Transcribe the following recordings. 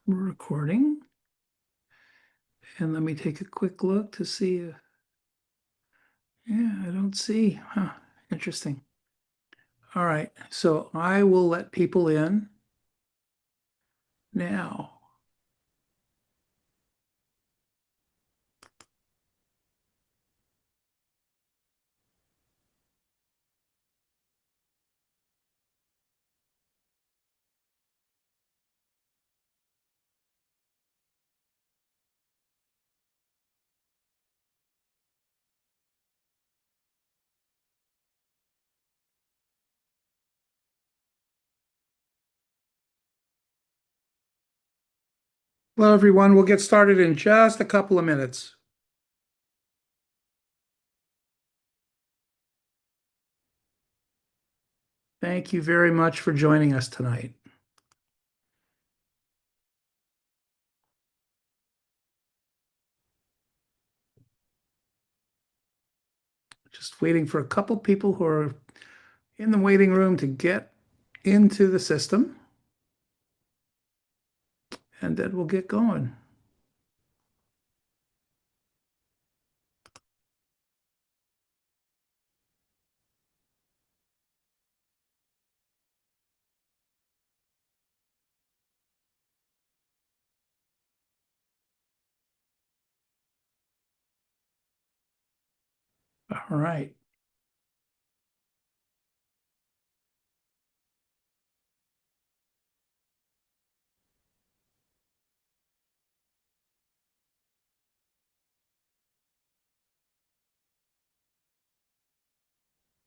We're recording. And let me take a quick look to see. Yeah, I don't see. Huh. Interesting. All right. So I will let people in now. Hello, everyone. We'll get started in just a couple of minutes. Thank you very much for joining us tonight. Just waiting for a couple people who are in the waiting room to get into the system, and then we'll get going. All right.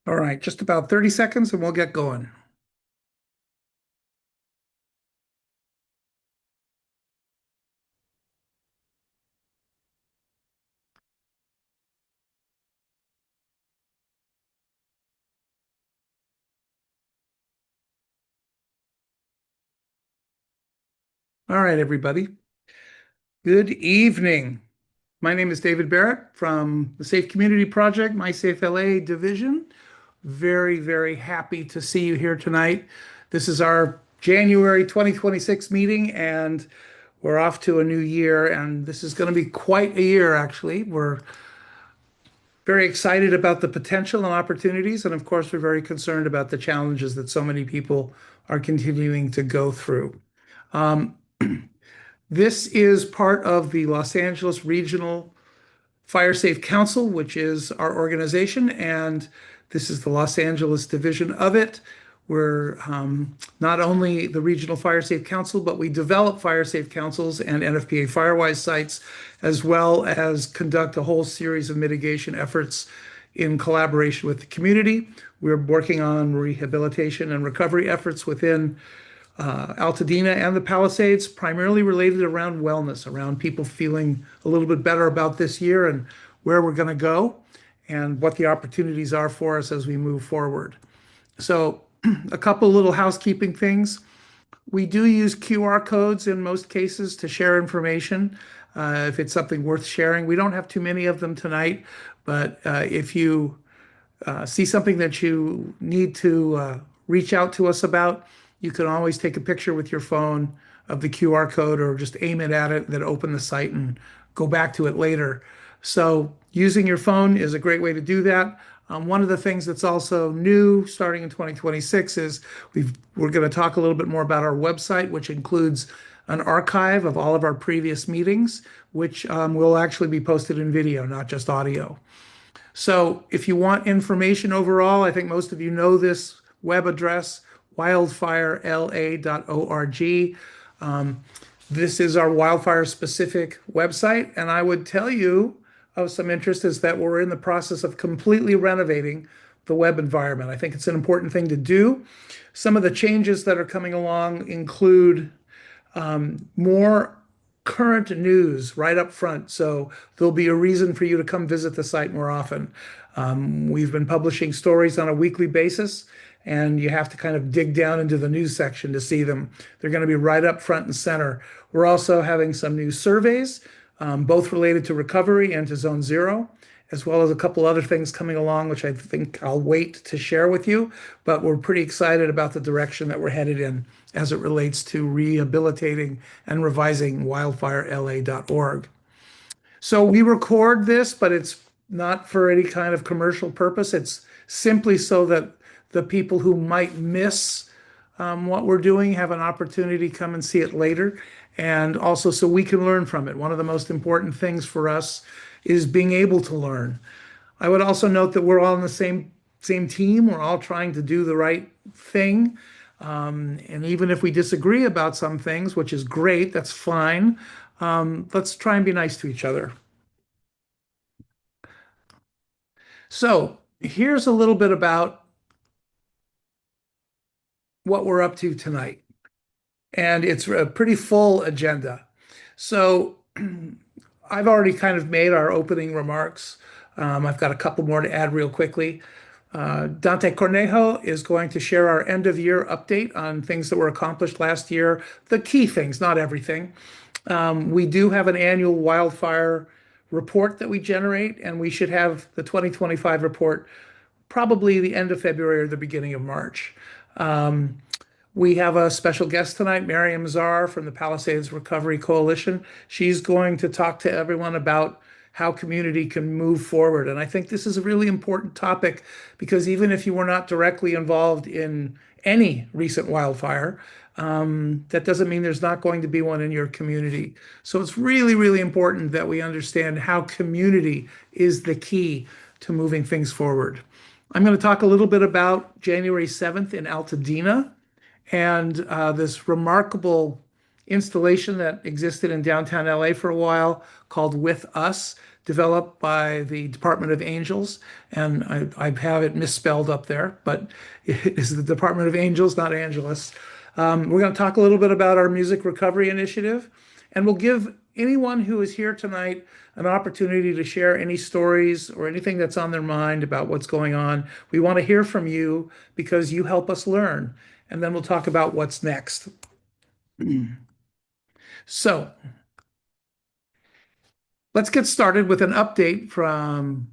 All right. Just about 30 seconds and we'll get going. All right, everybody. Good evening. My name is David Barrett from the Safe Community Project, MySafe LA division. Very, very happy to see you here tonight. This is our January 2026 meeting, and we're off to a new year. And this is going to be quite a year, actually. We're very excited about the potential and opportunities. And of course, we're very concerned about the challenges that so many people are continuing to go through. Um, this is part of the Los Angeles Regional Fire Safe Council, which is our organization, and this is the Los Angeles division of it. We're not only the Regional Fire Safe Council, but we develop fire safe councils and NFPA Firewise sites, as well as conduct a whole series of mitigation efforts in collaboration with the community. We're working on rehabilitation and recovery efforts within Altadena and the Palisades, primarily related around wellness, around people feeling a little bit better about this year and where we're going to go and what the opportunities are for us as we move forward. So, a couple little housekeeping things. We do use QR codes in most cases to share information if it's something worth sharing. We don't have too many of them tonight, but if you see something that you need to reach out to us about, you can always take a picture with your phone of the QR code or just aim it at it, then open the site and go back to it later. So using your phone is a great way to do that. One of the things that's also new starting in 2026 is we're going to talk a little bit more about our website, which includes an archive of all of our previous meetings, which will actually be posted in video, not just audio. So if you want information overall, I think most of you know this web address, wildfirela.org. This is our wildfire specific website. And I would tell you of some interest is that we're in the process of completely renovating the web environment. I think it's an important thing to do. Some of the changes that are coming along include more current news right up front. So there'll be a reason for you to come visit the site more often. We've been publishing stories on a weekly basis, and you have to kind of dig down into the news section to see them. They're going to be right up front and center. We're also having some new surveys, both related to recovery and to Zone Zero, as well as a couple other things coming along, which I think I'll wait to share with you. But we're pretty excited about the direction that we're headed in as it relates to rehabilitating and revising wildfirela.org. So we record this, but it's not for any kind of commercial purpose. It's simply so that the people who might miss what we're doing have an opportunity to come and see it later. And also so we can learn from it. One of the most important things for us is being able to learn. I would also note that we're all in the same team. We're all trying to do the right thing. And even if we disagree about some things, which is great, that's fine. Let's try and be nice to each other. So here's a little bit about what we're up to tonight. And it's a pretty full agenda. So I've already kind of made our opening remarks. I've got a couple more to add real quickly. Dante Cornejo is going to share our end of year update on things that were accomplished last year, the key things, not everything. We do have an annual wildfire report that we generate, and we should have the 2025 report probably the end of February or the beginning of March. We have a special guest tonight, Miriam Czar from the Palisades Recovery Coalition. She's going to talk to everyone about how community can move forward. And I think this is a really important topic because even if you were not directly involved in any recent wildfire, that doesn't mean there's not going to be one in your community. So it's really, really important that we understand how community is the key to moving things forward. I'm going to talk a little bit about January 7th in Altadena and this remarkable installation that existed in downtown LA for a while called With Us, developed by the Department of Angels. And I have it misspelled up there, but it is the Department of Angels, not Angelus. We're going to talk a little bit about our music recovery initiative, and we'll give anyone who is here tonight an opportunity to share any stories or anything that's on their mind about what's going on. We want to hear from you because you help us learn, and then we'll talk about what's next. So let's get started with an update from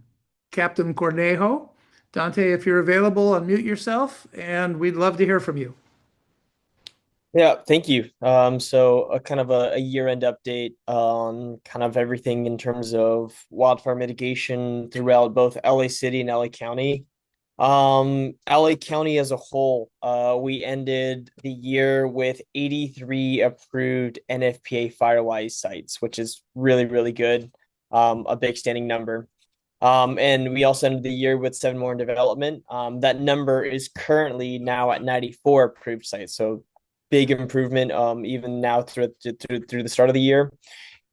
Captain Cornejo. Dante, if you're available, unmute yourself, and we'd love to hear from you. Yeah, thank you. So a kind of a year-end update on kind of everything in terms of wildfire mitigation throughout both LA City and LA County. LA County as a whole, we ended the year with 83 approved NFPA Firewise sites, which is really, really good. A big standing number. And we also ended the year with 7 more in development. That number is currently now at 94 approved sites. So big improvement, even now through the start of the year.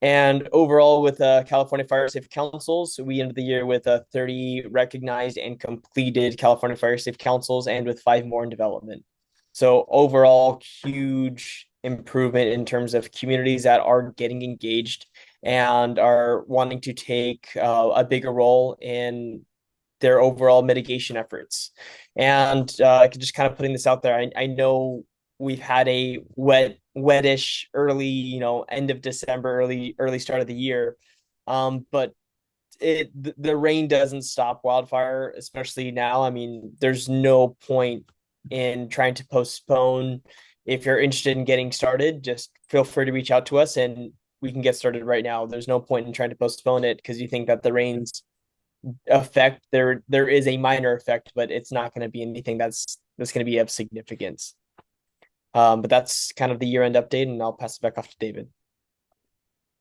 And overall, with California Fire Safe Councils, we ended the year with 30 recognized and completed California Fire Safe Councils, and with 5 more in development. So overall, huge improvement in terms of communities that are getting engaged and are wanting to take a bigger role in their overall mitigation efforts. And I could just kind of putting this out there. I know we've had a wetish early, end of December, early start of the year. But the rain doesn't stop wildfire, especially now. I mean, there's no point in trying to postpone. If you're interested in getting started, just feel free to reach out to us and we can get started right now. There's no point in trying to postpone it because you think that the rain's effect, there is a minor effect, but it's not going to be anything that's going to be of significance. But that's kind of the year-end update, and I'll pass it back off to David.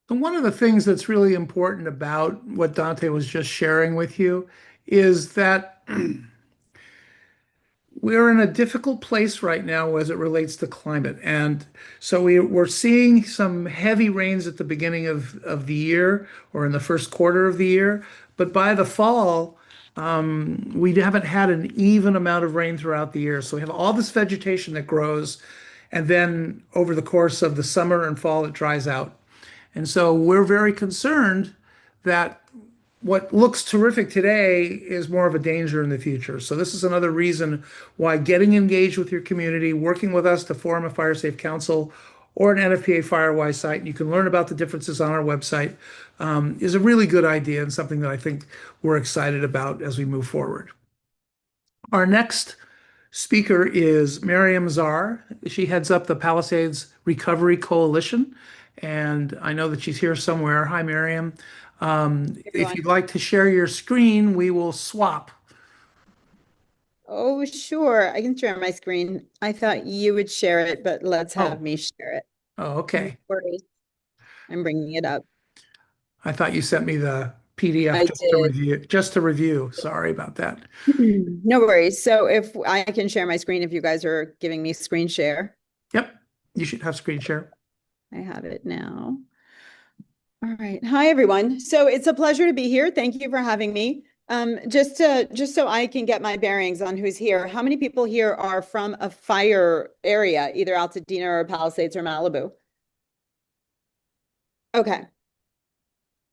So one of the things that's really important about what Dante was just sharing with you is that we're in a difficult place right now as it relates to climate. And so we're seeing some heavy rains at the beginning of the year or in the first quarter of the year. But by the fall, we haven't had an even amount of rain throughout the year. So we have all this vegetation that grows, and then over the course of the summer and fall, it dries out. And so we're very concerned that what looks terrific today is more of a danger in the future. So this is another reason why getting engaged with your community, working with us to form a fire safe council, or an NFPA Firewise site, and you can learn about the differences on our website, is a really good idea and something that I think we're excited about as we move forward. Our next speaker is Miriam Czar. She heads up the Palisades Recovery Coalition, and I know that she's here somewhere. Hi, Miriam. If Everyone. you'd like to share your screen, we will swap. Oh, sure. I can share my screen. I thought you would share it, but let's have Oh, me share it. oh, No okay. worries. I'm bringing it up. I thought you sent me the PDF I just to did. review. Just to review. Sorry about that. No worries. So if I can share my screen, if you guys are giving me screen share, Yep, you should have screen share. I have it now. All right. Hi, everyone. So it's a pleasure to be here. Thank you for having me. Just so I can get my bearings on who's here. How many people here are from a fire area, either Altadena or Palisades or Malibu? Okay.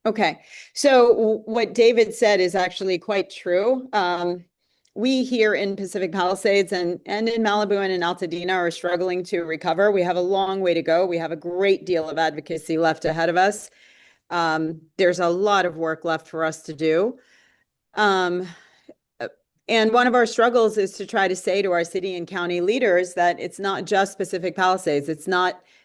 Okay. So what David said is actually quite true. We here in Pacific Palisades and in Malibu and in Altadena are struggling to recover. We have a long way to go. We have a great deal of advocacy left ahead of us. There's a lot of work left for us to do. Um, and one of our struggles is to try to say to our city and county leaders that it's not just Pacific Palisades.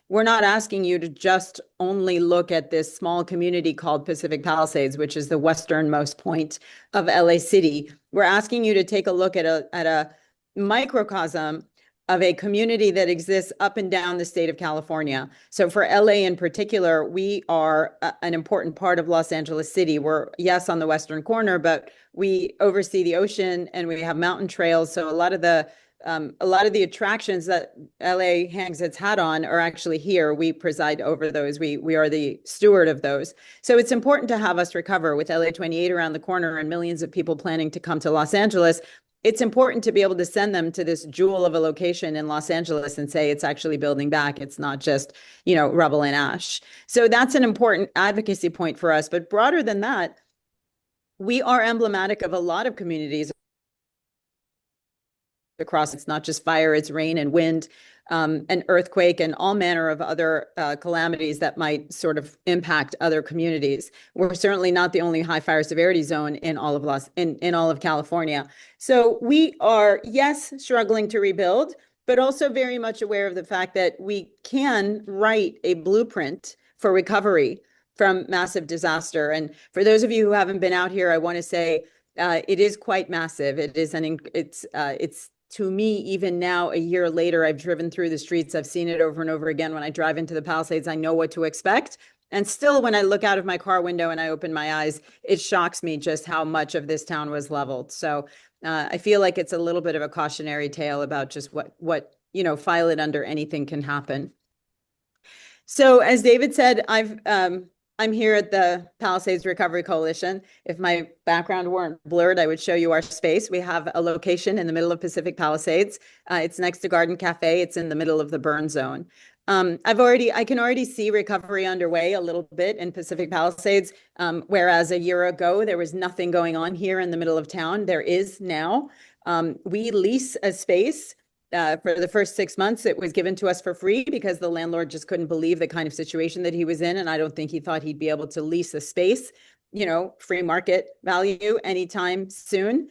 We're not asking you to just only look at this small community called Pacific Palisades, which is the westernmost point of LA City. We're asking you to take a look at a microcosm of a community that exists up and down the state of California. So for LA in particular, we are an important part of Los Angeles City. We're, yes, on the western corner, but we oversee the ocean and we have mountain trails. So a lot of the attractions that LA hangs its hat on are actually here. We preside over those. We are the steward of those. So it's important to have us recover with LA 28 around the corner and millions of people planning to come to Los Angeles. It's important to be able to send them to this jewel of a location in Los Angeles and say it's actually building back. It's not just, rubble and ash. So that's an important advocacy point for us. But broader than that, we are emblematic of a lot of communities across. It's not just fire, it's rain and wind, and earthquake and all manner of other calamities that might sort of impact other communities. We're certainly not the only high fire severity zone in all of in all of California. So we are, yes, struggling to rebuild, but also very much aware of the fact that we can write a blueprint for recovery from massive disaster. And for those of you who haven't been out here, I want to say it is quite massive. It's to me, even now, a year later, I've driven through the streets. I've seen it over and over again. When I drive into the Palisades, I know what to expect. And still, when I look out of my car window and I open my eyes, it shocks me just how much of this town was leveled. So I feel like it's a little bit of a cautionary tale about just what file it under, anything can happen. So as David said, I'm here at the Palisades Recovery Coalition. If my background weren't blurred, I would show you our space. We have a location in the middle of Pacific Palisades. It's next to Garden Cafe. It's in the middle of the burn zone. I can already see recovery underway a little bit in Pacific Palisades, whereas a year ago, there was nothing going on here in the middle of town. There is now. We lease a space. For the first 6 months, it was given to us for free because the landlord just couldn't believe the kind of situation that he was in. And I don't think he thought he'd be able to lease a space, free market value anytime soon.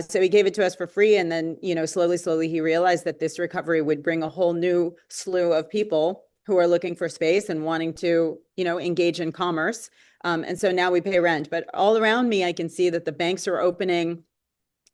So he gave it to us for free. And then, slowly, he realized that this recovery would bring a whole new slew of people who are looking for space and wanting to, engage in commerce. And so now we pay rent. But all around me, I can see that the banks are opening.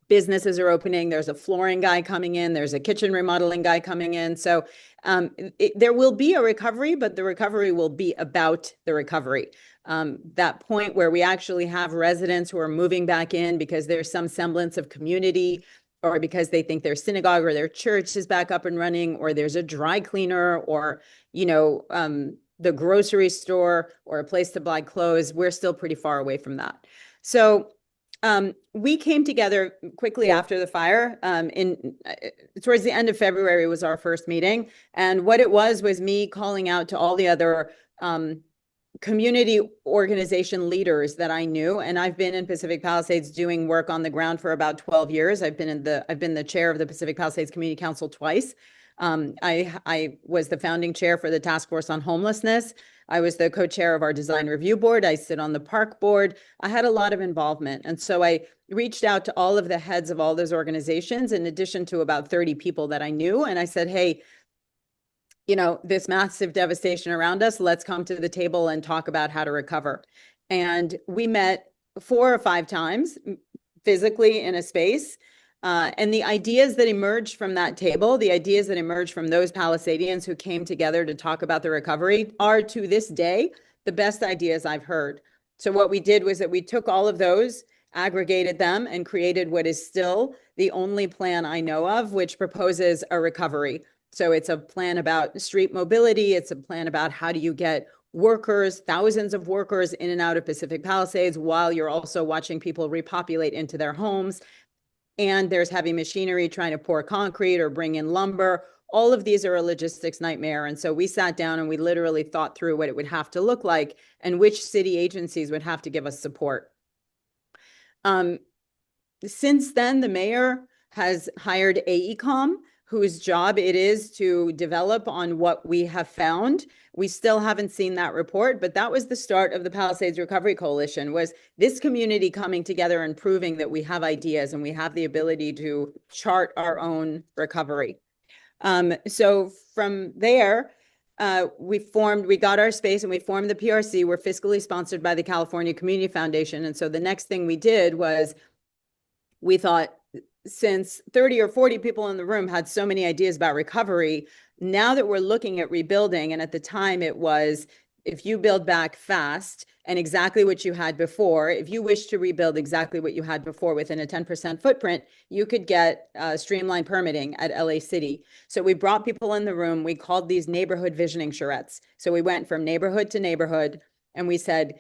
Businesses are opening. There's a flooring guy coming in. There's a kitchen remodeling guy coming in. So there will be a recovery, but the recovery will be about the recovery. That point where we actually have residents who are moving back in because there's some semblance of community, or because they think their synagogue or their church is back up and running, or there's a dry cleaner, or, the grocery store, or a place to buy clothes. We're still pretty far away from that. So we came together quickly after the fire. Towards the end of February was our first meeting. And what it was me calling out to all the other community organization leaders that I knew. And I've been in Pacific Palisades doing work on the ground for about 12 years. I've been the chair of the Pacific Palisades Community Council twice. I was the founding chair for the Task Force on Homelessness. I was the co-chair of our design review board. I sit on the park board. I had a lot of involvement. And so I reached out to all of the heads of all those organizations, in addition to about 30 people that I knew. And I said, hey, this massive devastation around us, let's come to the table and talk about how to recover. And we met 4 or 5 times physically in a space. And the ideas that emerged from that table, the ideas that emerged from those Palisadians who came together to talk about the recovery, are to this day the best ideas I've heard. So what we did was that we took all of those, aggregated them, and created what is still the only plan I know of which proposes a recovery. So it's a plan about street mobility. It's a plan about how do you get workers, thousands of workers in and out of Pacific Palisades while you're also watching people repopulate into their homes. And there's heavy machinery trying to pour concrete or bring in lumber. All of these are a logistics nightmare. And so we sat down and we literally thought through what it would have to look like and which city agencies would have to give us support. Since then, the mayor has hired AECOM, whose job it is to develop on what we have found. We still haven't seen that report, but that was the start of the Palisades Recovery Coalition, was this community coming together and proving that we have ideas and we have the ability to chart our own recovery. So from there, we got our space and we formed the PRC. We're fiscally sponsored by the California Community Foundation. And so the next thing we did was we thought, since 30 or 40 people in the room had so many ideas about recovery, now that we're looking at rebuilding, and at the time it was, if you build back fast and exactly what you had before, if you wish to rebuild exactly what you had before within a 10% footprint, you could get streamlined permitting at LA City. So we brought people in the room. We called these neighborhood visioning charrettes. So we went from neighborhood to neighborhood and we said,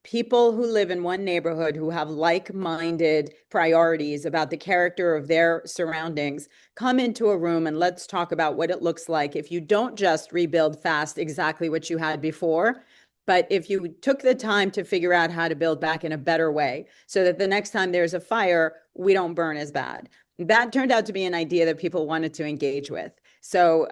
people who live in one neighborhood who have like-minded priorities about the character of their surroundings, come into a room and let's talk about what it looks like if you don't just rebuild fast exactly what you had before, but if you took the time to figure out how to build back in a better way so that the next time there's a fire, we don't burn as bad. That turned out to be an idea that people wanted to engage with. So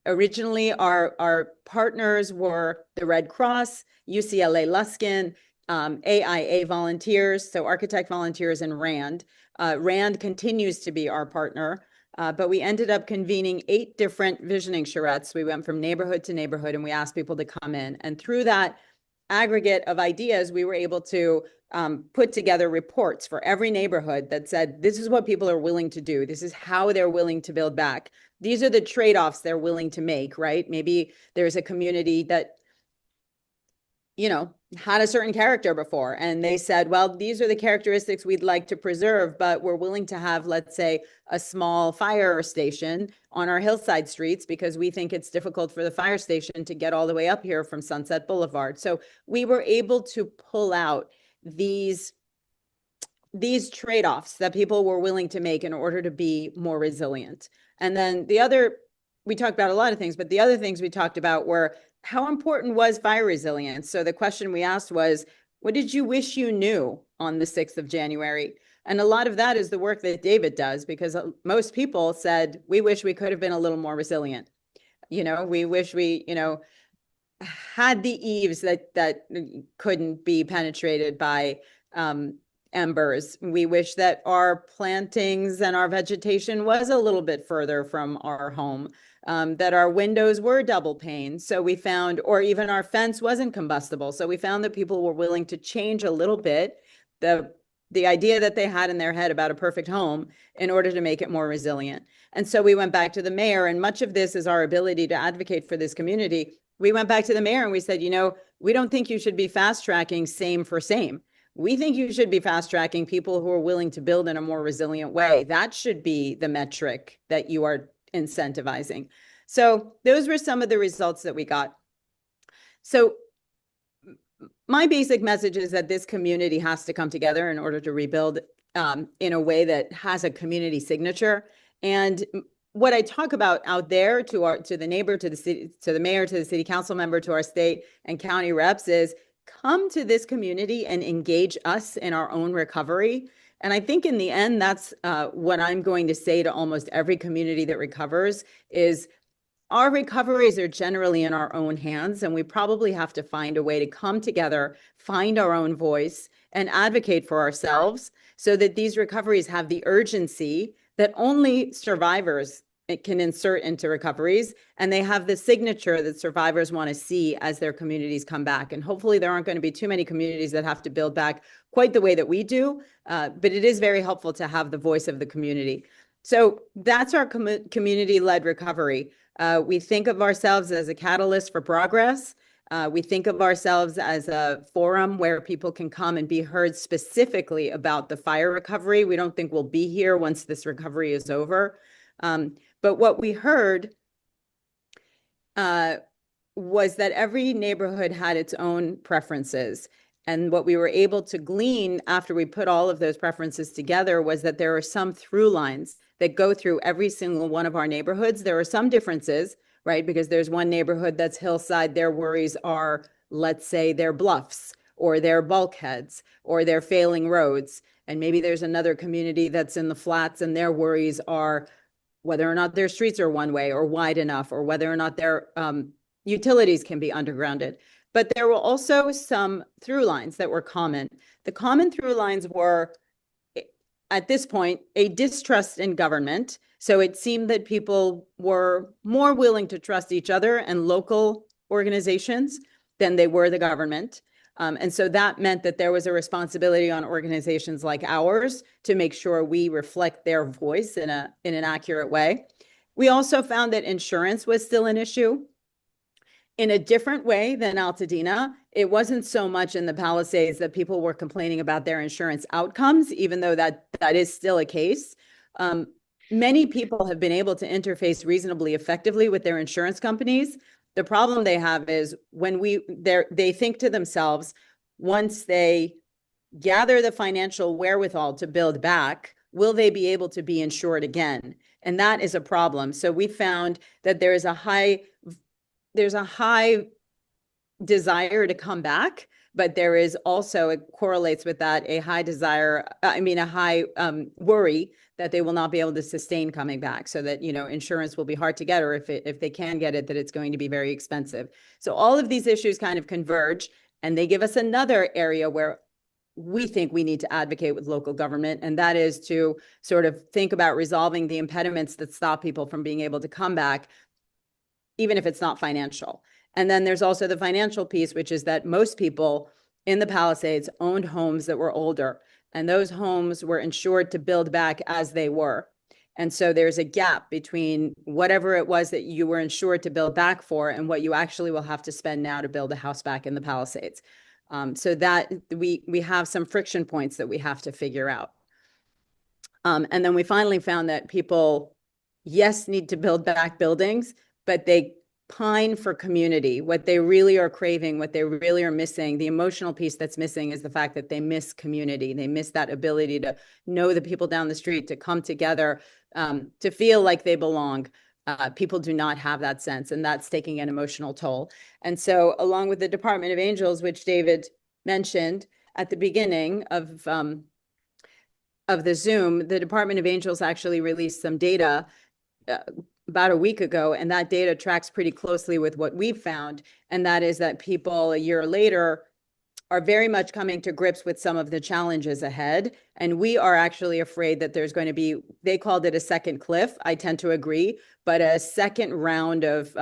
originally our partners were the Red Cross, UCLA Luskin, AIA volunteers, so Architect Volunteers, and RAND. RAND continues to be our partner, but we ended up convening 8 different visioning charrettes. We went from neighborhood to neighborhood and we asked people to come in. And through that aggregate of ideas, we were able to put together reports for every neighborhood that said, this is what people are willing to do. This is how they're willing to build back. These are the trade-offs they're willing to make, right? Maybe there's a community that had a certain character before. And they said, well, these are the characteristics we'd like to preserve, but we're willing to have, let's say, a small fire station on our hillside streets because we think it's difficult for the fire station to get all the way up here from Sunset Boulevard. So we were able to pull out these trade-offs that people were willing to make in order to be more resilient. And then we talked about a lot of things, but the other things we talked about were, how important was fire resilience? So the question we asked was, what did you wish you knew on the 6th of January? And a lot of that is the work that David does, because most people said, we wish we could have been a little more resilient. We wish we, had the eaves that couldn't be penetrated by embers. We wish that our plantings and our vegetation was a little bit further from our home. That our windows were double pane. So we found, or even our fence wasn't combustible. So we found that people were willing to change a little bit the idea that they had in their head about a perfect home in order to make it more resilient. And so we went back to the mayor, and much of this is our ability to advocate for this community. We went back to the mayor and we said, we don't think you should be fast tracking same for same. We think you should be fast tracking people who are willing to build in a more resilient way. That should be the metric that you are incentivizing. So those were some of the results that we got. So my basic message is that this community has to come together in order to rebuild in a way that has a community signature. And what I talk about out there to the neighbor, to the city, to the mayor, to the city council member, to our state and county reps is, come to this community and engage us in our own recovery. And I think in the end, that's what I'm going to say to almost every community that recovers is our recoveries are generally in our own hands, and we probably have to find a way to come together, find our own voice, and advocate for ourselves so that these recoveries have the urgency that only survivors can insert into recoveries, and they have the signature that survivors want to see as their communities come back. And hopefully there aren't going to be too many communities that have to build back quite the way that we do, but it is very helpful to have the voice of the community. So that's our community-led recovery. We think of ourselves as a catalyst for progress. We think of ourselves as a forum where people can come and be heard specifically about the fire recovery. We don't think we'll be here once this recovery is over. But what we heard was that every neighborhood had its own preferences. And what we were able to glean after we put all of those preferences together was that there are some through lines that go through every single one of our neighborhoods. There are some differences, right? Because there's one neighborhood that's hillside, their worries are, let's say, their bluffs or their bulkheads or their failing roads. And maybe there's another community that's in the flats and their worries are whether or not their streets are one way or wide enough, or whether or not their utilities can be undergrounded. But there were also some through lines that were common. The common through lines were, at this point, a distrust in government. So it seemed that people were more willing to trust each other and local organizations than they were the government. And so that meant that there was a responsibility on organizations like ours to make sure we reflect their voice in an accurate way. We also found that insurance was still an issue. In a different way than Altadena, it wasn't so much in the Palisades that people were complaining about their insurance outcomes, even though that is still a case. Many people have been able to interface reasonably effectively with their insurance companies. The problem they have is when they think to themselves, once they gather the financial wherewithal to build back, will they be able to be insured again? And that is a problem. So we found that there's a high desire to come back, but there is also, it correlates with that, a high worry that they will not be able to sustain coming back, so that, insurance will be hard to get, or if they can get it, that it's going to be very expensive. So all of these issues kind of converge, and they give us another area where we think we need to advocate with local government, and that is to sort of think about resolving the impediments that stop people from being able to come back, even if it's not financial. And then there's also the financial piece, which is that most people in the Palisades owned homes that were older, and those homes were insured to build back as they were. And so there's a gap between whatever it was that you were insured to build back for and what you actually will have to spend now to build a house back in the Palisades. So that we have some friction points that we have to figure out. And then we finally found that people, yes, need to build back buildings, but they pine for community. What they really are craving, what they really are missing, the emotional piece that's missing is the fact that they miss community. They miss that ability to know the people down the street, to come together, to feel like they belong. People do not have that sense, and that's taking an emotional toll. And so along with the Department of Angels, which David mentioned at the beginning of the Zoom, the Department of Angels actually released some data about a week ago, and that data tracks pretty closely with what we've found, and that is that people a year later are very much coming to grips with some of the challenges ahead. And we are actually afraid that there's going to be, they called it a second cliff. I tend to agree, but a second round of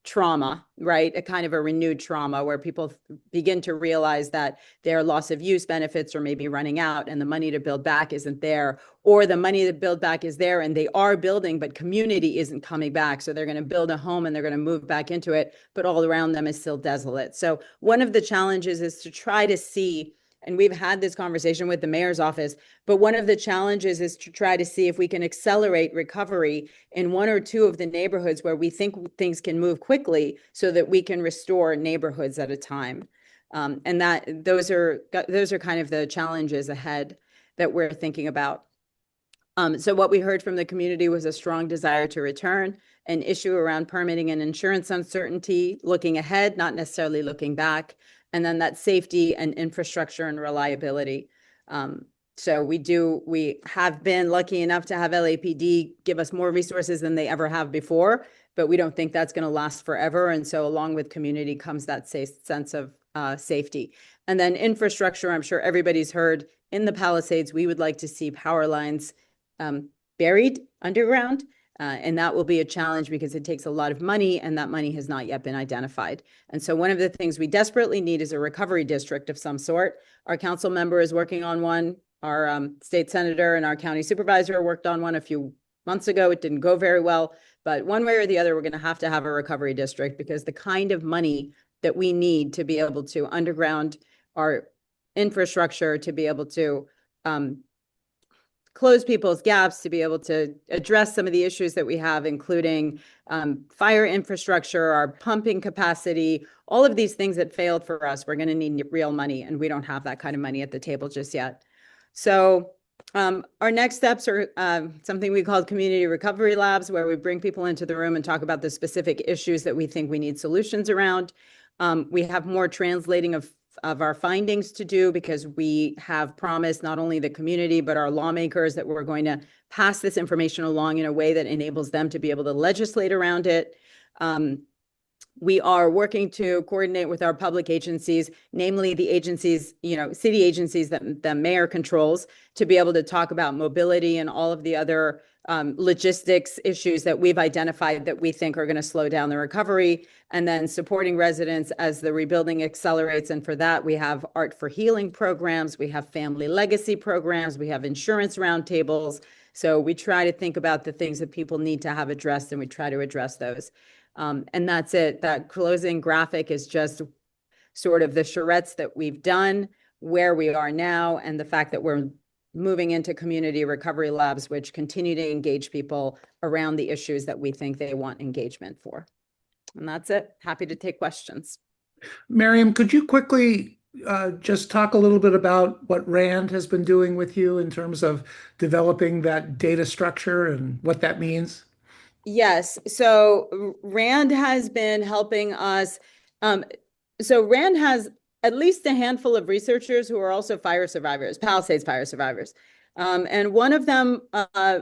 trauma, right? A kind of a renewed trauma where people begin to realize that their loss of use benefits are maybe running out and the money to build back isn't there, or the money to build back is there and they are building, but community isn't coming back. So they're going to build a home and they're going to move back into it, but all around them is still desolate. So one of the challenges is to try to see, and we've had this conversation with the mayor's office, but one of the challenges is to try to see if we can accelerate recovery in one or two of the neighborhoods where we think things can move quickly so that we can restore neighborhoods at a time. And that those are kind of the challenges ahead that we're thinking about. So what we heard from the community was a strong desire to return, an issue around permitting and insurance uncertainty, looking ahead, not necessarily looking back, and then that safety and infrastructure and reliability. So we have been lucky enough to have LAPD give us more resources than they ever have before, but we don't think that's going to last forever. And so along with community comes that sense of safety. And then infrastructure, I'm sure everybody's heard in the Palisades, we would like to see power lines buried underground. And that will be a challenge because it takes a lot of money, and that money has not yet been identified. And so one of the things we desperately need is a recovery district of some sort. Our council member is working on one. Our state senator and our county supervisor worked on one a few months ago. It didn't go very well, but one way or the other, we're going to have a recovery district, because the kind of money that we need to be able to underground our infrastructure, to be able to close people's gaps, to be able to address some of the issues that we have, including fire infrastructure, our pumping capacity, all of these things that failed for us. We're going to need real money, and we don't have that kind of money at the table just yet. So our next steps are something we call community recovery labs, where we bring people into the room and talk about the specific issues that we think we need solutions around. We have more translating of our findings to do, because we have promised not only the community, but our lawmakers that we're going to pass this information along in a way that enables them to be able to legislate around it. We are working to coordinate with our public agencies, namely the agencies, city agencies that the mayor controls, to be able to talk about mobility and all of the other logistics issues that we've identified that we think are going to slow down the recovery, and then supporting residents as the rebuilding accelerates. And for that, we have Art for Healing programs, we have family legacy programs, we have insurance roundtables. So we try to think about the things that people need to have addressed, and we try to address those. And that's it. That closing graphic is just sort of the charrettes that we've done, where we are now, and the fact that we're moving into community recovery labs, which continue to engage people around the issues that we think they want engagement for. And that's it. Happy to take questions. Miriam, could you quickly just talk a little bit about what RAND has been doing with you in terms of developing that data structure and what that means? Yes. So RAND has been helping us. So RAND has at least a handful of researchers who are also fire survivors, Palisades fire survivors. And one of them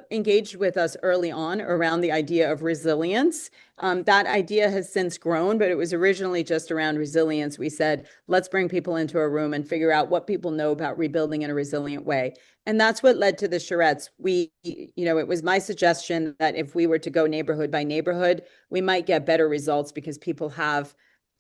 engaged with us early on around the idea of resilience. That idea has since grown, but it was originally just around resilience. We said, let's bring people into a room and figure out what people know about rebuilding in a resilient way. And that's what led to the charrettes. It was my suggestion that if we were to go neighborhood by neighborhood, we might get better results, because people have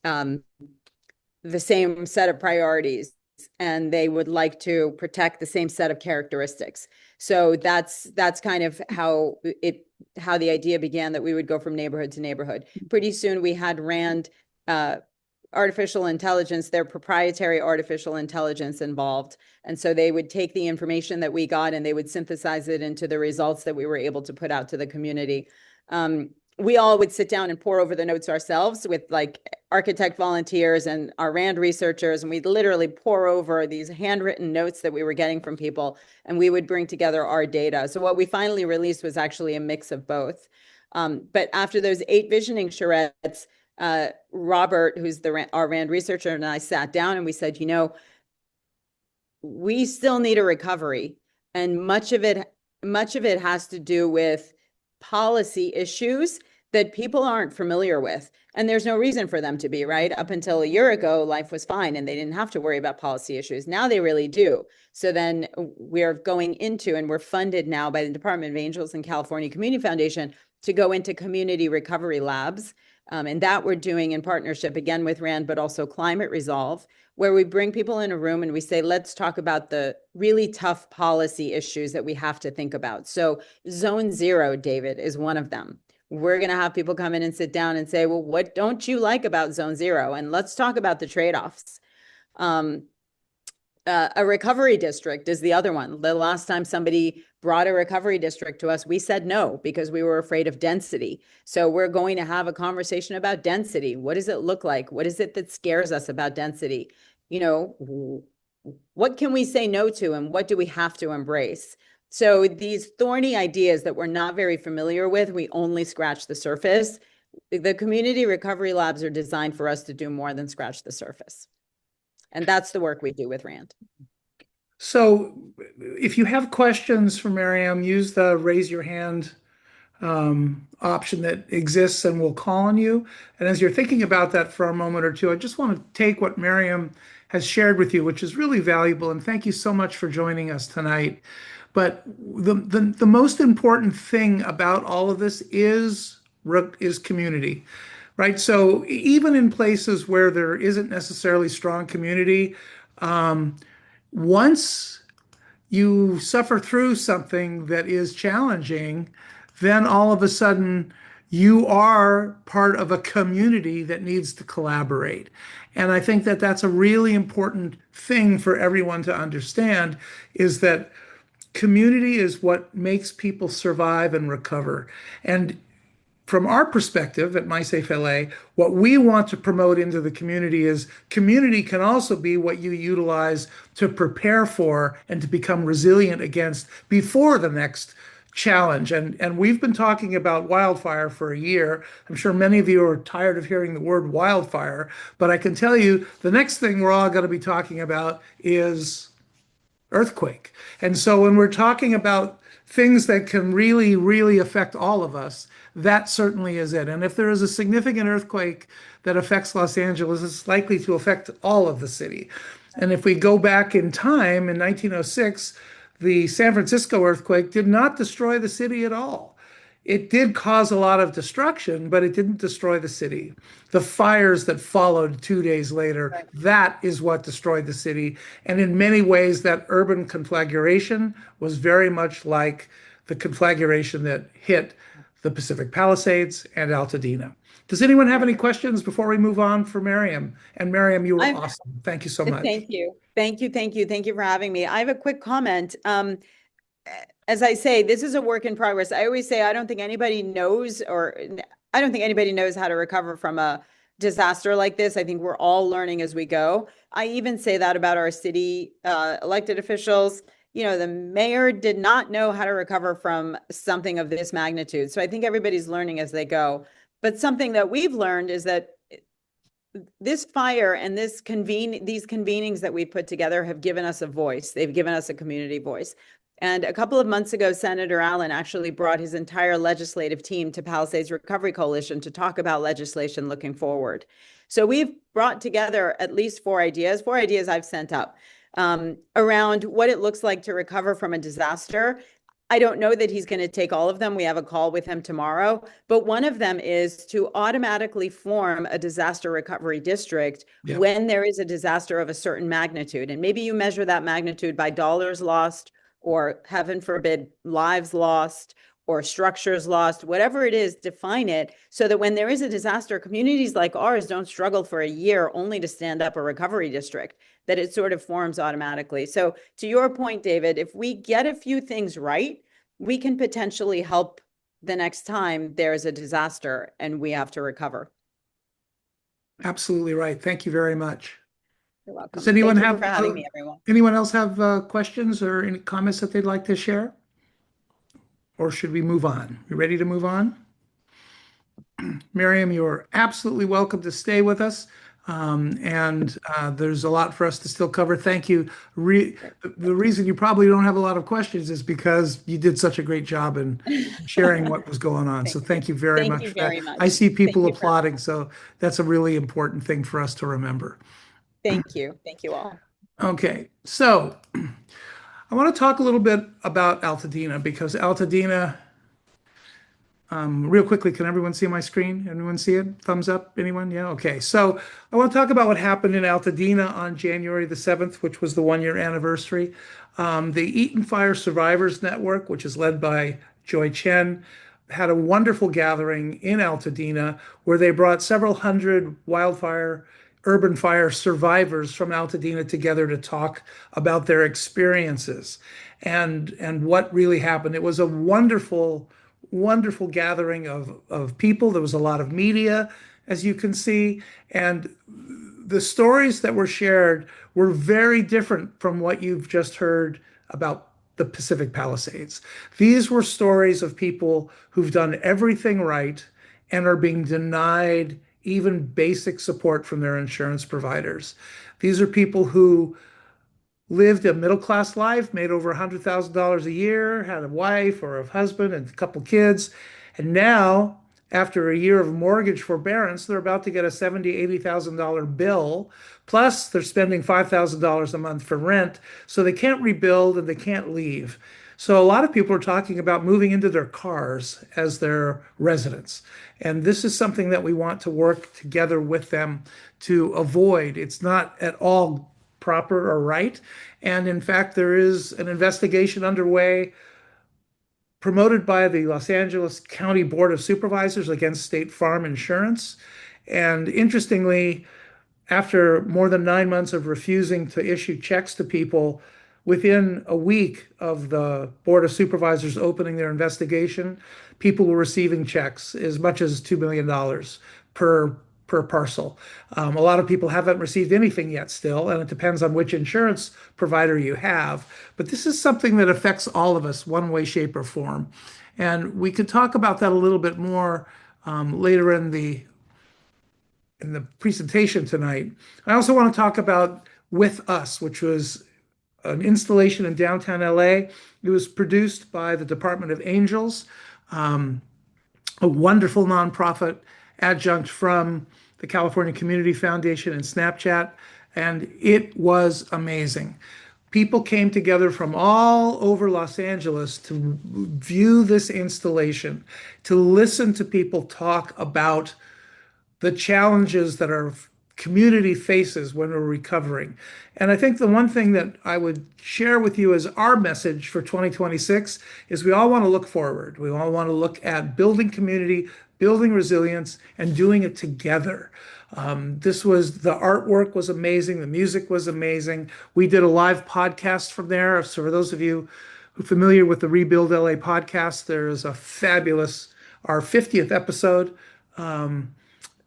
the same set of priorities, and they would like to protect the same set of characteristics. So that's kind of how the idea began, that we would go from neighborhood to neighborhood. Pretty soon we had RAND artificial intelligence, their proprietary artificial intelligence involved. And so they would take the information that we got and they would synthesize it into the results that we were able to put out to the community. We all would sit down and pore over the notes ourselves with like architect volunteers and our RAND researchers, and we'd literally pore over these handwritten notes that we were getting from people, and we would bring together our data. So what we finally released was actually a mix of both. But after those 8 visioning charrettes, Robert, who's our RAND researcher, and I sat down and we said, we still need a recovery, and much of it has to do with policy issues that people aren't familiar with. And there's no reason for them to be, right? Up until a year ago, life was fine and they didn't have to worry about policy issues. Now they really do. So then we're going into, and we're funded now by the Department of Angels and California Community Foundation to go into community recovery labs. And that we're doing in partnership, again, with RAND, but also Climate Resolve, where we bring people in a room and we say, let's talk about the really tough policy issues that we have to think about. So Zone 0, David, is one of them. We're going to have people come in and sit down and say, well, what don't you like about Zone 0? And let's talk about the trade-offs. A recovery district is the other one. The last time somebody brought a recovery district to us, we said no, because we were afraid of density. So we're going to have a conversation about density. What does it look like? What is it that scares us about density? What can we say no to, and what do we have to embrace? So these thorny ideas that we're not very familiar with, we only scratch the surface. The community recovery labs are designed for us to do more than scratch the surface. And that's the work we do with RAND. So if you have questions for Miriam, use the raise your hand option that exists and we'll call on you. And as you're thinking about that for a moment or two, I just want to take what Miriam has shared with you, which is really valuable. And thank you so much for joining us tonight. But the most important thing about all of this is community, right? So even in places where there isn't necessarily strong community, once you suffer through something that is challenging, then all of a sudden you are part of a community that needs to collaborate. And I think that that's a really important thing for everyone to understand is that community is what makes people survive and recover. And from our perspective at MySafe LA, what we want to promote into the community is community can also be what you utilize to prepare for and to become resilient against before the next challenge. And we've been talking about wildfire for a year. I'm sure many of you are tired of hearing the word wildfire, but I can tell you the next thing we're all going to be talking about is earthquake. And so when we're talking about things that can really, really affect all of us, that certainly is it. And if there is a significant earthquake that affects Los Angeles, it's likely to affect all of the city. And if we go back in time, in 1906, the San Francisco earthquake did not destroy the city at all. It did cause a lot of destruction, but it didn't destroy the city. The fires that followed 2 days later, Right. that is what destroyed the city. And in many ways, that urban conflagration was very much like the conflagration that hit the Pacific Palisades and Altadena. Does anyone have any questions before we move on for Miriam? And Miriam, you were I awesome. Thank you so much. thank you. Thank you. Thank you. Thank you for having me. I have a quick comment. As I say, this is a work in progress. I always say I don't think anybody knows, or I don't think anybody knows how to recover from a disaster like this. I think we're all learning as we go. I even say that about our city elected officials. The mayor did not know how to recover from something of this magnitude. So I think everybody's learning as they go. But something that we've learned is that this fire and these convenings that we put together have given us a voice. They've given us a community voice. And a couple of months ago, Senator Allen actually brought his entire legislative team to Palisades Recovery Coalition to talk about legislation looking forward. So we've brought together at least four ideas I've sent up around what it looks like to recover from a disaster. I don't know that he's going to take all of them. We have a call with him tomorrow. But one of them is to automatically form a disaster recovery district Yeah. when there is a disaster of a certain magnitude. And maybe you measure that magnitude by dollars lost, or heaven forbid, lives lost, or structures lost, whatever it is, define it so that when there is a disaster, communities like ours don't struggle for a year only to stand up a recovery district, that it sort of forms automatically. So to your point, David, if we get a few things right, we can potentially help the next time there's a disaster and we have to recover. Absolutely right. Thank you very much. You're welcome. Does anyone Thank you have for having me, everyone. anyone else have questions or any comments that they'd like to share? Or should we move on? You ready to move on? Miriam, you're absolutely welcome to stay with us. And there's a lot for us to still cover. Thank you. The reason you probably don't have a lot of questions is because you did such a great job in sharing what was going on. So thank you very Thank much you for that. very much. I see Thank people you for applauding, so that's a really important thing for us to remember. Thank you. Thank you all. Okay, so I want to talk a little bit about Altadena because Altadena, real quickly, can everyone see my screen? Anyone see it? Thumbs up? Anyone? Yeah, okay. So I want to talk about what happened in Altadena on January the 7th, which was the 1 year anniversary. The Eaton Fire Survivors Network, which is led by Joy Chen, had a wonderful gathering in Altadena where they brought several hundred urban fire survivors from Altadena together to talk about their experiences and what really happened. It was a wonderful gathering of people. There was a lot of media, as you can see, and the stories that were shared were very different from what you've just heard about the Pacific Palisades. These were stories of people who've done everything right and are being denied even basic support from their insurance providers. These are people who lived a middle-class life, made over $100,000 a year, had a wife or a husband and a couple kids. And now, after a year of mortgage forbearance, they're about to get a $70,000, $80,000 bill. Plus, they're spending $5,000 a month for rent. So they can't rebuild and they can't leave. So a lot of people are talking about moving into their cars as their residence. And this is something that we want to work together with them to avoid. It's not at all proper or right. And in fact, there is an investigation underway promoted by the Los Angeles County Board of Supervisors against State Farm Insurance. And interestingly, after more than 9 months of refusing to issue checks to people, within a week of the Board of Supervisors opening their investigation, people were receiving checks as much as $2 million per parcel. A lot of people haven't received anything yet still, and it depends on which insurance provider you have. But this is something that affects all of us one way, shape, or form. And we could talk about that a little bit more later in the presentation tonight. I also want to talk about With Us, which was an installation in downtown LA. It was produced by the Department of Angels, a wonderful nonprofit adjunct from the California Community Foundation and Snapchat, and it was amazing. People came together from all over Los Angeles to view this installation, to listen to people talk about the challenges that our community faces when we're recovering. And I think the one thing that I would share with you as our message for 2026 is we all want to look forward. We all want to look at building community, building resilience, and doing it together. The artwork was amazing. The music was amazing. We did a live podcast from there. So for those of you who are familiar with the Rebuild LA podcast, there is a fabulous, our 50th episode.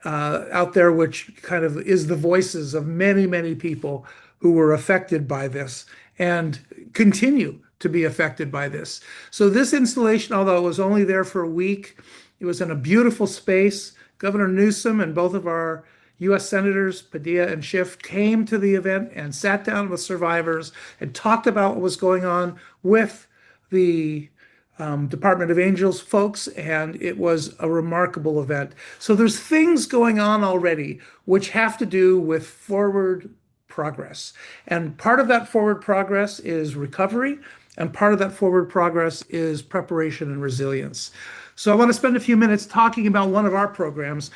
Out there, which kind of is the voices of many, many people who were affected by this and continue to be affected by this. So this installation, although it was only there for a week, it was in a beautiful space. Governor Newsom and both of our U.S. Senators, Padilla and Schiff, came to the event and sat down with survivors and talked about what was going on with the Department of Angels folks, and it was a remarkable event. So there's things going on already which have to do with forward progress. And part of that forward progress is recovery, and part of that forward progress is preparation and resilience. So I want to spend a few minutes talking about one of our programs.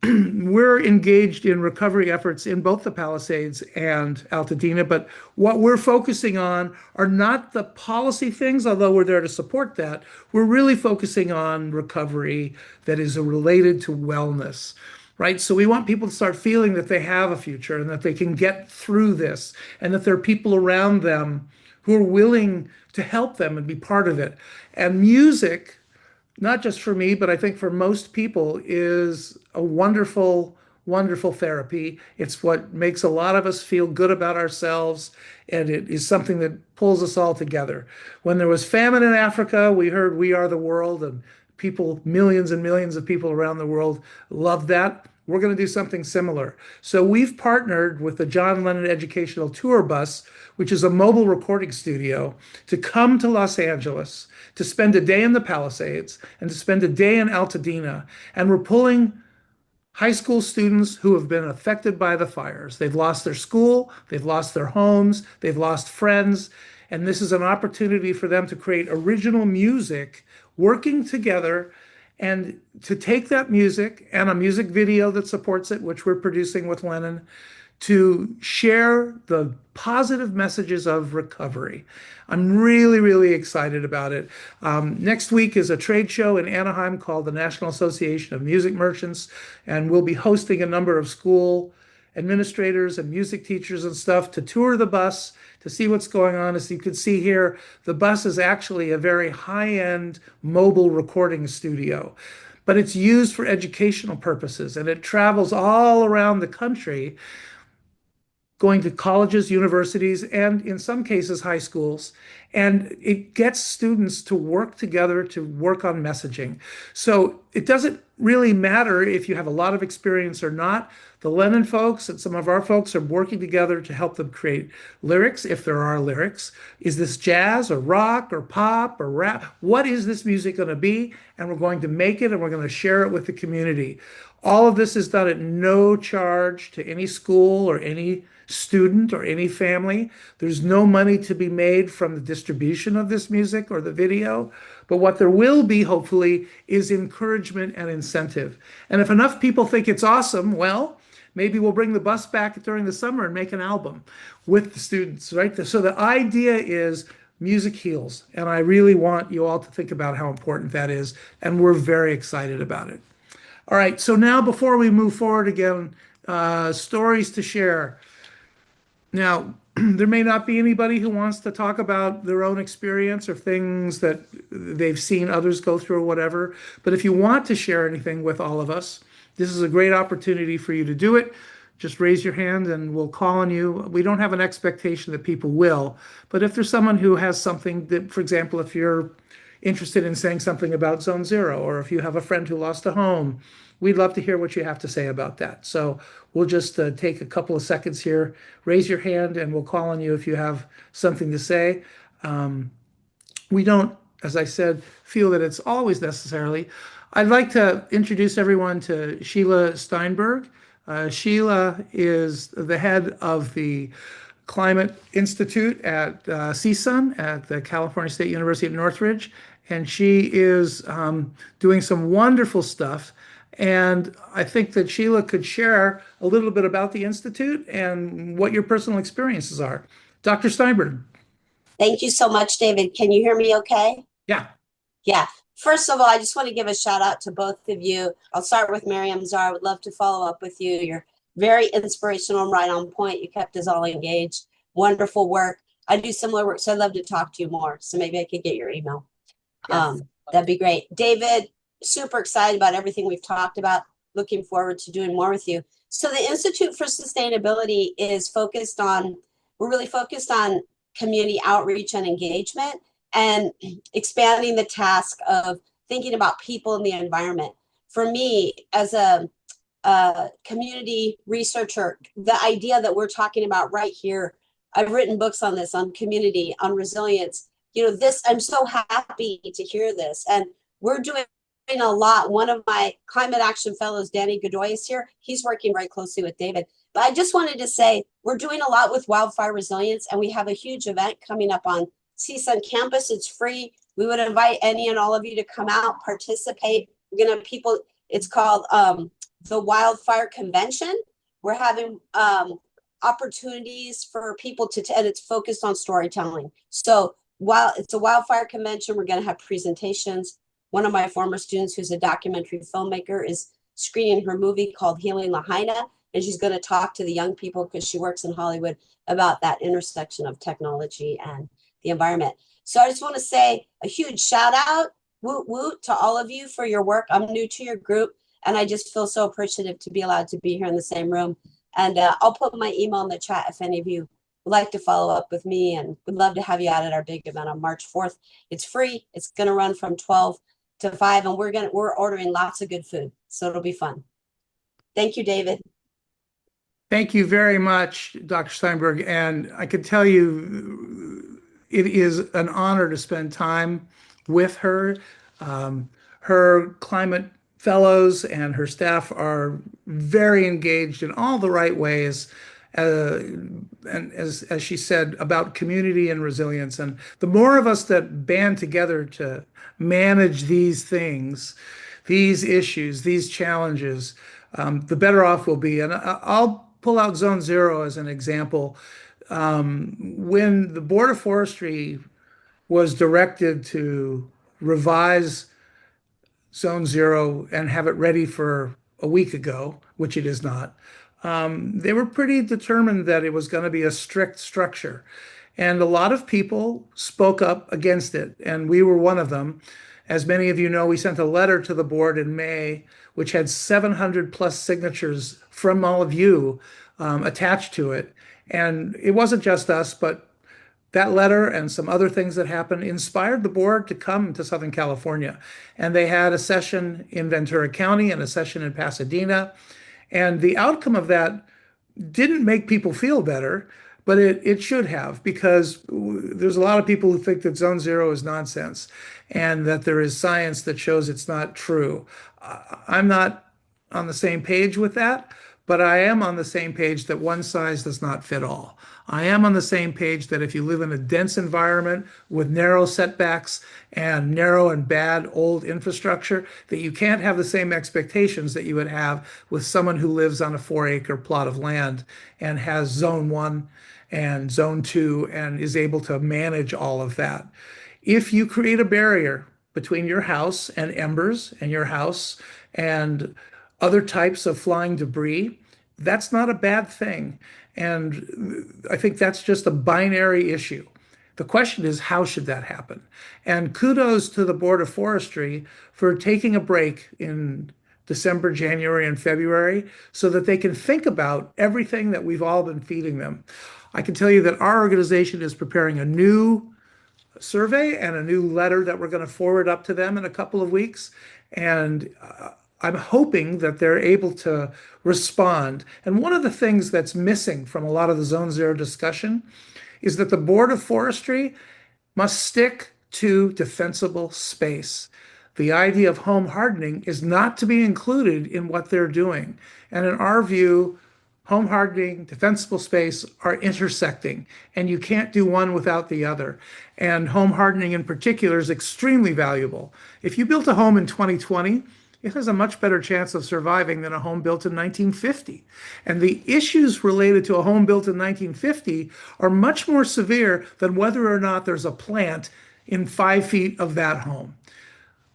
We're engaged in recovery efforts in both the Palisades and Altadena, but what we're focusing on are not the policy things, although we're there to support that. We're really focusing on recovery that is related to wellness, right? So we want people to start feeling that they have a future and that they can get through this and that there are people around them who are willing to help them and be part of it. And music, not just for me, but I think for most people, is a wonderful, wonderful therapy. It's what makes a lot of us feel good about ourselves, and it is something that pulls us all together. When there was famine in Africa, we heard We Are the World, and people, millions and millions of people around the world loved that. We're going to do something similar. So we've partnered with the John Lennon Educational Tour Bus, which is a mobile recording studio, to come to Los Angeles, to spend a day in the Palisades, and to spend a day in Altadena. And we're pulling high school students who have been affected by the fires. They've lost their school, they've lost their homes, they've lost friends, and this is an opportunity for them to create original music, working together, and to take that music and a music video that supports it, which we're producing with Lennon, to share the positive messages of recovery. I'm really, really excited about it. Next week is a trade show in Anaheim called the National Association of Music Merchants, and we'll be hosting a number of school administrators and music teachers and stuff to tour the bus to see what's going on. As you can see here, the bus is actually a very high-end mobile recording studio, but it's used for educational purposes, and it travels all around the country going to colleges, universities, and in some cases, high schools. And it gets students to work together to work on messaging. So it doesn't really matter if you have a lot of experience or not. The Lennon folks and some of our folks are working together to help them create lyrics, if there are lyrics. Is this jazz or rock or pop or rap? What is this music going to be? And we're going to make it and we're going to share it with the community. All of this is done at no charge to any school or any student or any family. There's no money to be made from the distribution of this music or the video. But what there will be, hopefully, is encouragement and incentive. And if enough people think it's awesome, well, maybe we'll bring the bus back during the summer and make an album with the students, right? So the idea is music heals. And I really want you all to think about how important that is. And we're very excited about it. All right, so now before we move forward again, stories to share. Now, there may not be anybody who wants to talk about their own experience or things that they've seen others go through or whatever. But if you want to share anything with all of us, this is a great opportunity for you to do it. Just raise your hand and we'll call on you. We don't have an expectation that people will, but if there's someone who has something that, for example, if you're interested in saying something about Zone Zero, or if you have a friend who lost a home, we'd love to hear what you have to say about that. So we'll just take a couple of seconds here, raise your hand, and we'll call on you if you have something to say. We don't, as I said, feel that it's always necessarily. I'd like to introduce everyone to Sheila Steinberg. Sheila is the head of the Climate Institute at CSUN at the California State University at Northridge, and she is doing some wonderful stuff. And I think that Sheila could share a little bit about the Institute and what your personal experiences are. Dr. Steinberg. Thank you so much, David. Can you hear me okay? Yeah. Yeah. First of all, I just want to give a shout out to both of you. I'll start with Miriam Czar. I would love to follow up with you. You're very inspirational and right on point. You kept us all engaged. Wonderful work. I do similar work, so I'd love to talk to you more. So maybe I could get your email. Yes. That'd be great. David, super excited about everything we've talked about. Looking forward to doing more with you. So the Institute for Sustainability is focused on, we're really focused on community outreach and engagement and expanding the task of thinking about people and the environment. For me, as a community researcher, the idea that we're talking about right here, I've written books on this, on community, on resilience. You know, this, I'm so happy to hear this. And we're doing a lot. One of my climate action fellows, Danny Godoy, is here. He's working very closely with David. But I just wanted to say, we're doing a lot with wildfire resilience, and we have a huge event coming up on CSUN campus. It's free. We would invite any and all of you to come out, participate. We're going to have people, it's called the Wildfire Convention. We're having opportunities for people to, and it's focused on storytelling. So while it's a wildfire convention, we're going to have presentations. One of my former students, who's a documentary filmmaker, is screening her movie called Healing Lahaina, and she's going to talk to the young people, because she works in Hollywood, about that intersection of technology and the environment. So I just want to say a huge shout out, woot woot, to all of you for your work. I'm new to your group, and I just feel so appreciative to be allowed to be here in the same room. And I'll put my email in the chat if any of you would like to follow up with me, and would love to have you out at our big event on March 4th. It's free. It's going to run from 12 to 5, and we're ordering lots of good food, so it'll be fun. Thank you, David. Thank you very much, Dr. Steinberg. And I can tell you, it is an honor to spend time with her. Her climate fellows and her staff are very engaged in all the right ways. And as she said, about community and resilience. And the more of us that band together to manage these things, these issues, these challenges, the better off we'll be. And I'll pull out Zone Zero as an example. When the Board of Forestry was directed to revise Zone Zero and have it ready for a week ago, which it is not, they were pretty determined that it was going to be a strict structure. And a lot of people spoke up against it, and we were one of them. As many of you know, we sent a letter to the board in May, which had 700 plus signatures from all of you, attached to it. And it wasn't just us, but that letter and some other things that happened inspired the board to come to Southern California. And they had a session in Ventura County and a session in Pasadena. And the outcome of that didn't make people feel better, but it should have, because there's a lot of people who think that zone zero is nonsense and that there is science that shows it's not true. I'm not on the same page with that, but I am on the same page that one size does not fit all. I am on the same page that if you live in a dense environment with narrow setbacks and narrow and bad old infrastructure, that you can't have the same expectations that you would have with someone who lives on a 4-acre plot of land and has zone one and zone two and is able to manage all of that. If you create a barrier between your house and embers and your house and other types of flying debris, that's not a bad thing. And I think that's just a binary issue. The question is, how should that happen? And kudos to the Board of Forestry for taking a break in December, January, and February so that they can think about everything that we've all been feeding them. I can tell you that our organization is preparing a new survey and a new letter that we're going to forward up to them in a couple of weeks. And I'm hoping that they're able to respond. And one of the things that's missing from a lot of the Zone Zero discussion is that the Board of Forestry must stick to defensible space. The idea of home hardening is not to be included in what they're doing. And in our view, home hardening, defensible space are intersecting, and you can't do one without the other. And home hardening in particular is extremely valuable. If you built a home in 2020, it has a much better chance of surviving than a home built in 1950. And the issues related to a home built in 1950 are much more severe than whether or not there's a plant in 5 feet of that home.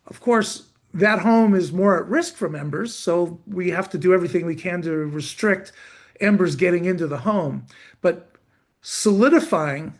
Of course, that home is more at risk from embers, so we have to do everything we can to restrict embers getting into the home. But solidifying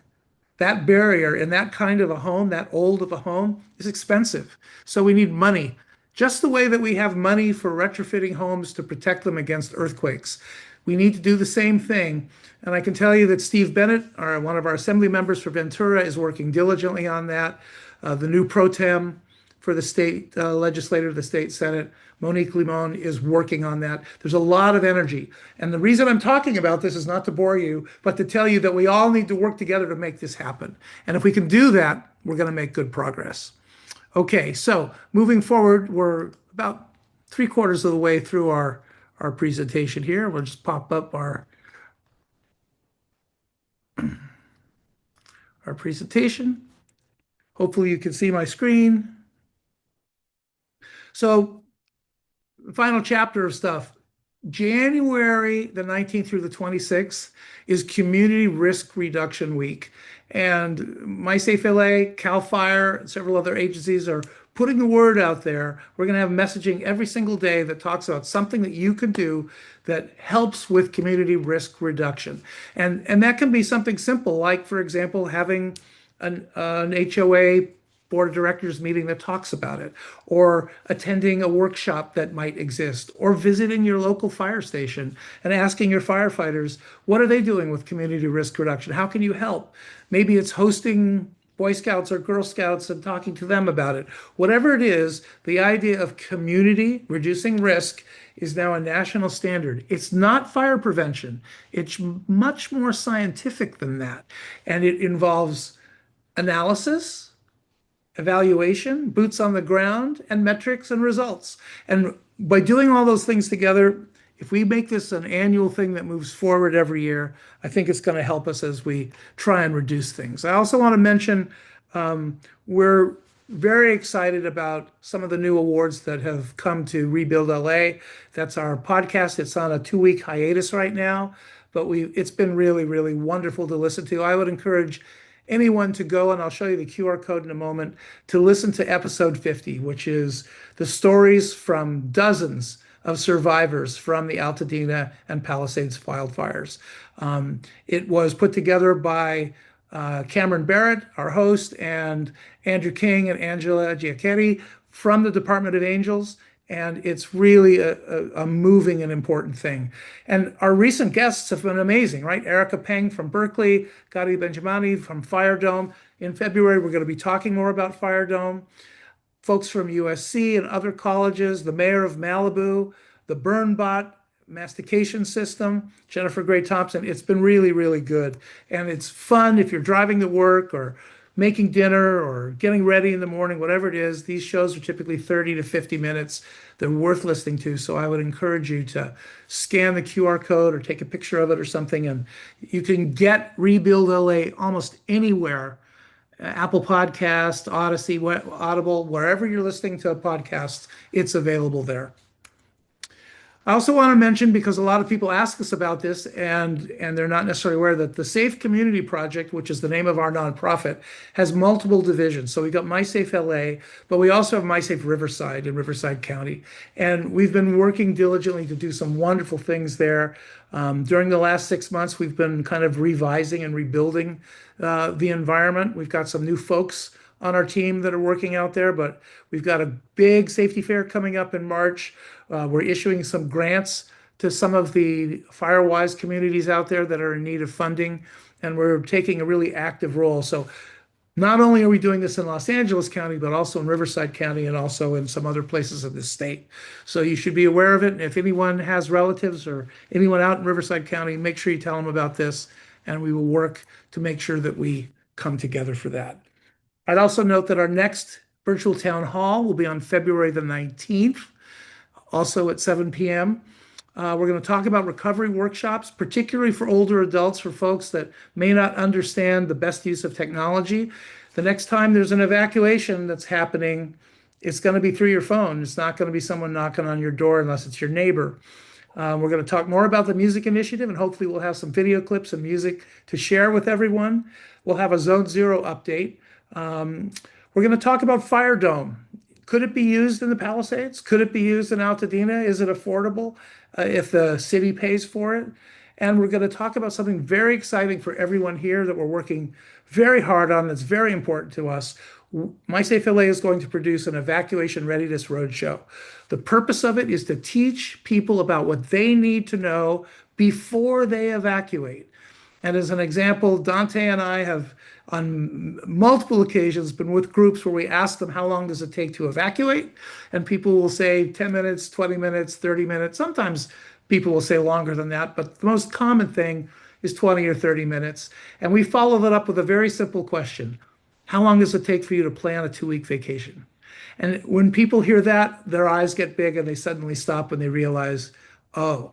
that barrier in that kind of a home, that old of a home, is expensive. So we need money. Just the way that we have money for retrofitting homes to protect them against earthquakes, we need to do the same thing. And I can tell you that Steve Bennett, one of our assembly members for Ventura, is working diligently on that. The new pro tem for the state legislator, the state senate, Monique Limon, is working on that. There's a lot of energy. And the reason I'm talking about this is not to bore you, but to tell you that we all need to work together to make this happen. And if we can do that, we're going to make good progress. Okay, so moving forward, we're about 3/4 of the way through our presentation here. We'll just pop up our presentation. Hopefully you can see my screen. So the final chapter of stuff. January the 19th through the 26th is Community Risk Reduction Week. And MySafe LA, CAL FIRE, and several other agencies are putting the word out there. We're going to have messaging every single day that talks about something that you can do that helps with community risk reduction. And that can be something simple, like, for example, having an HOA board of directors meeting that talks about it, or attending a workshop that might exist, or visiting your local fire station and asking your firefighters, what are they doing with community risk reduction? How can you help? Maybe it's hosting Boy Scouts or Girl Scouts and talking to them about it. Whatever it is, the idea of community reducing risk is now a national standard. It's not fire prevention. It's much more scientific than that. And it involves analysis, evaluation, boots on the ground, and metrics and results. And by doing all those things together, if we make this an annual thing that moves forward every year, I think it's going to help us as we try and reduce things. I also want to mention we're very excited about some of the new awards that have come to Rebuild LA. That's our podcast. It's on a 2-week hiatus right now, but it's been really, really wonderful to listen to. I would encourage anyone to go, and I'll show you the QR code in a moment, to listen to episode 50, which is the stories from dozens of survivors from the Altadena and Palisades wildfires. It was put together by Cameron Barrett, our host, and Andrew King and Angela Giacchetti from the Department of Angels. And it's really a moving and important thing. And our recent guests have been amazing, right? Erica Peng from Berkeley, Gadi Benjamini from Fire Dome. In February, we're going to be talking more about Fire Dome. Folks from USC and other colleges, the mayor of Malibu, the BurnBot mastication system, Jennifer Gray Thompson. It's been really, really good. And it's fun if you're driving to work or making dinner or getting ready in the morning, whatever it is. These shows are typically 30 to 50 minutes. They're worth listening to. So I would encourage you to scan the QR code or take a picture of it or something. And you can get Rebuild LA almost anywhere. Apple Podcast, Odyssey, Audible, wherever you're listening to a podcast, it's available there. I also want to mention, because a lot of people ask us about this and they're not necessarily aware, that the Safe Community Project, which is the name of our nonprofit, has multiple divisions. So we got MySafe LA, but we also have MySafe Riverside in Riverside County. And we've been working diligently to do some wonderful things there. During the last 6 months, we've been kind of revising and rebuilding the environment. We've got some new folks on our team that are working out there, but we've got a big safety fair coming up in March. We're issuing some grants to some of the Firewise communities out there that are in need of funding, and we're taking a really active role. So not only are we doing this in Los Angeles County, but also in Riverside County and also in some other places of the state. So you should be aware of it. And if anyone has relatives or anyone out in Riverside County, make sure you tell them about this, and we will work to make sure that we come together for that. I'd also note that our next virtual town hall will be on February the 19th, also at 7 p.m. We're going to talk about recovery workshops, particularly for older adults, for folks that may not understand the best use of technology. The next time there's an evacuation that's happening, it's going to be through your phone. It's not going to be someone knocking on your door unless it's your neighbor. We're going to talk more about the music initiative, and hopefully we'll have some video clips and music to share with everyone. We'll have a Zone Zero update. We're going to talk about Fire Dome. Could it be used in the Palisades? Could it be used in Altadena? Is it affordable if the city pays for it? And we're going to talk about something very exciting for everyone here that we're working very hard on, that's very important to us. MySafe LA is going to produce an evacuation readiness roadshow. The purpose of it is to teach people about what they need to know before they evacuate. And as an example, Dante and I have on multiple occasions been with groups where we ask them how long does it take to evacuate, and people will say 10 minutes, 20 minutes, 30 minutes. Sometimes people will say longer than that, but the most common thing is 20 or 30 minutes. And we follow that up with a very simple question. How long does it take for you to plan a 2-week vacation? And when people hear that, their eyes get big and they suddenly stop and they realize, oh.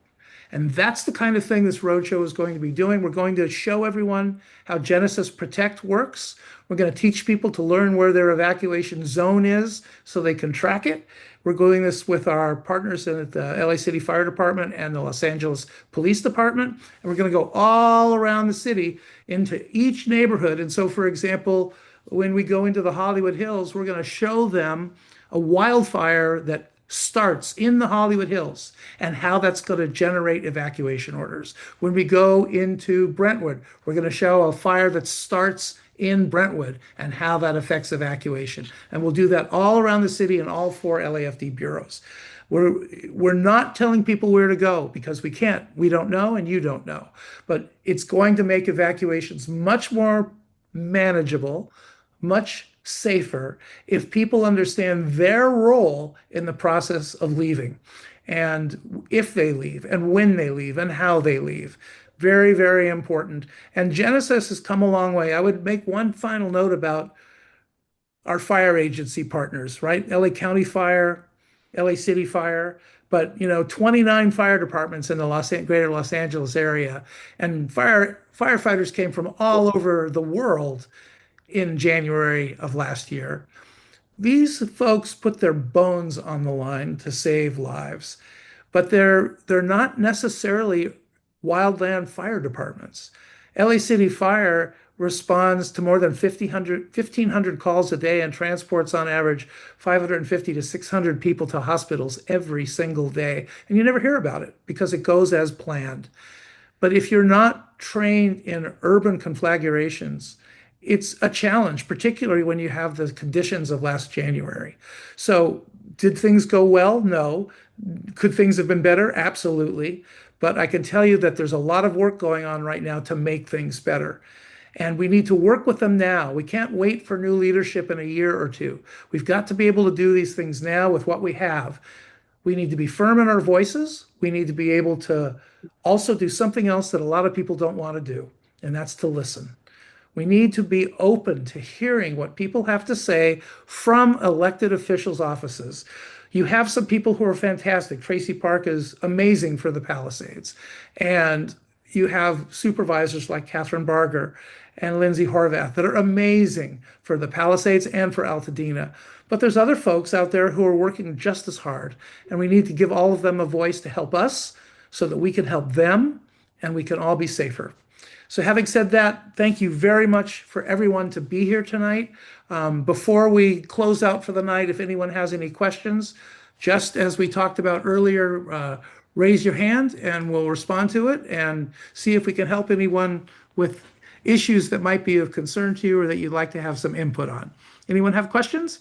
And that's the kind of thing this roadshow is going to be doing. We're going to show everyone how Genesis Protect works. We're going to teach people to learn where their evacuation zone is so they can track it. We're doing this with our partners at the LA City Fire Department and the Los Angeles Police Department. And we're going to go all around the city into each neighborhood. And so, for example, when we go into the Hollywood Hills, we're going to show them a wildfire that starts in the Hollywood Hills and how that's going to generate evacuation orders. When we go into Brentwood, we're going to show a fire that starts in Brentwood and how that affects evacuation. And we'll do that all around the city in all 4 LAFD bureaus. We're not telling people where to go because we can't. We don't know and you don't know. But it's going to make evacuations much more manageable, much safer if people understand their role in the process of leaving, and if they leave and when they leave and how they leave. Very, very important. And Genesis has come a long way. I would make one final note about our fire agency partners, right? LA County Fire, LA City Fire, but 29 fire departments in the greater Los Angeles area, and firefighters came from all over the world in January of last year. These folks put their bones on the line to save lives, but they're not necessarily wildland fire departments. LA City Fire responds to more than 1,500 calls a day and transports on average 550 to 600 people to hospitals every single day. And you never hear about it because it goes as planned. But if you're not trained in urban conflagrations it's a challenge, particularly when you have the conditions of last January. So, did things go well? No. Could things have been better? Absolutely. But I can tell you that there's a lot of work going on right now to make things better. And we need to work with them now. We can't wait for new leadership in a year or two. We've got to be able to do these things now with what we have. We need to be firm in our voices. We need to be able to also do something else that a lot of people don't want to do, and that's to listen. We need to be open to hearing what people have to say from elected officials' offices. You have some people who are fantastic. Tracy Park is amazing for the Palisades. And you have supervisors like Catherine Barger and Lindsay Horvath that are amazing for the Palisades and for Altadena. But there's other folks out there who are working just as hard. And we need to give all of them a voice to help us so that we can help them and we can all be safer. So having said that, thank you very much for everyone to be here tonight. Before we close out for the night, if anyone has any questions, just as we talked about earlier, raise your hand and we'll respond to it and see if we can help anyone with issues that might be of concern to you or that you'd like to have some input on. Anyone have questions?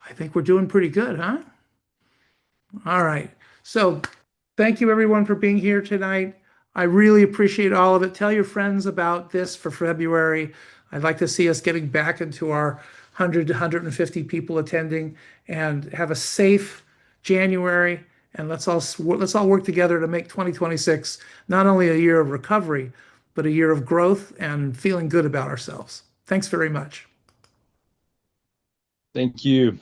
I think we're doing pretty good, huh? All right. So thank you everyone for being here tonight. I really appreciate all of it. Tell your friends about this for February. I'd like to see us getting back into our 100 to 150 people attending and have a safe January. And let's all work together to make 2026 not only a year of recovery, but a year of growth and feeling good about ourselves. Thanks very much. Thank you.